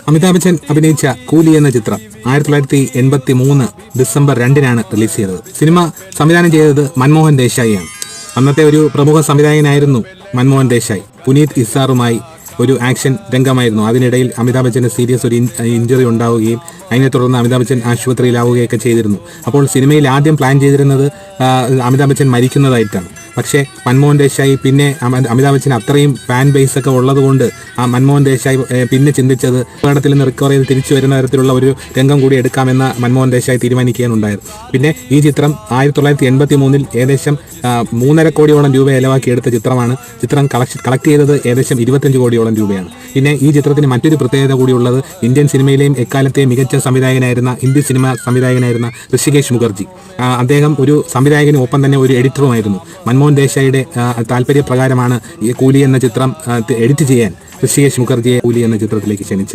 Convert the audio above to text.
അമിതാഭ് ബച്ചൻ അഭിനയിച്ച കൂലി എന്ന ചിത്രം 1983 ഡിസംബർ 2-നാണ് റിലീസ് ചെയ്തത്. സിനിമ സംവിധാനം ചെയ്തത് മൻമോഹൻ ദേശായിയാണ്. അന്നത്തെ ഒരു പ്രമുഖ സംവിധായകനായിരുന്നു മൻമോഹൻ ദേശായി. പുനീത് ഇസാറുമായി ഒരു ആക്ഷൻ രംഗമായിരുന്നു. അതിനിടയിൽ അമിതാഭ് ബച്ചന് സീരിയസ് ഒരു ഇഞ്ചുറി ഉണ്ടാവുകയും അതിനെ തുടർന്ന് അമിതാഭ് ബച്ചൻ ആശുപത്രിയിലാവുകയൊക്കെ ചെയ്തിരുന്നു. അപ്പോൾ സിനിമയിൽ ആദ്യം പ്ലാൻ ചെയ്തിരുന്നത് അമിതാഭ് ബച്ചൻ മരിക്കുന്നതായിട്ടാണ്. പക്ഷേ മൻമോഹൻ ദേശായി പിന്നെ അമിതാഭ് ബച്ചൻ അത്രയും ഫാൻ ബേസ് ഒക്കെ ഉള്ളതുകൊണ്ട് ആ മൻമോഹൻ ദേശായി പിന്നെ ചിന്തിച്ചത് അപകടത്തിൽ നിന്ന് റിക്കവർ ചെയ്ത് തിരിച്ചു വരുന്ന തരത്തിലുള്ള ഒരു രംഗം കൂടി എടുക്കാമെന്ന് മൻമോഹൻ ദേശായി തീരുമാനിക്കുകയാണുണ്ടായത്. പിന്നെ ഈ ചിത്രം 1983 ഏകദേശം 3.5 കോടിയോളം രൂപ ചെലവാക്കി എടുത്ത ചിത്രമാണ്. ചിത്രം കളക്ട് ചെയ്തത് ഏകദേശം 25 കോടിയോളം രൂപയാണ്. പിന്നെ ഈ ചിത്രത്തിന് മറ്റൊരു പ്രത്യേകത കൂടിയുള്ളത് ഇന്ത്യൻ സിനിമയിലെയും എക്കാലത്തെയും മികച്ച സംവിധായകനായിരുന്ന ഹിന്ദി സിനിമ സംവിധായകനായിരുന്ന ഋഷികേശ് മുഖർജി. അദ്ദേഹം ഒരു സംവിധായകനും ഒപ്പം തന്നെ ഒരു എഡിറ്ററുമായിരുന്നു. മൻമോഹൻ ദേശായിയുടെ താല്പര്യപ്രകാരമാണ് ഈ കൂലി എന്ന ചിത്രം എഡിറ്റ് ചെയ്യാൻ ഋഷികേശ് മുഖർജിയെ കൂലി എന്ന ചിത്രത്തിലേക്ക് ക്ഷണിച്ചത്.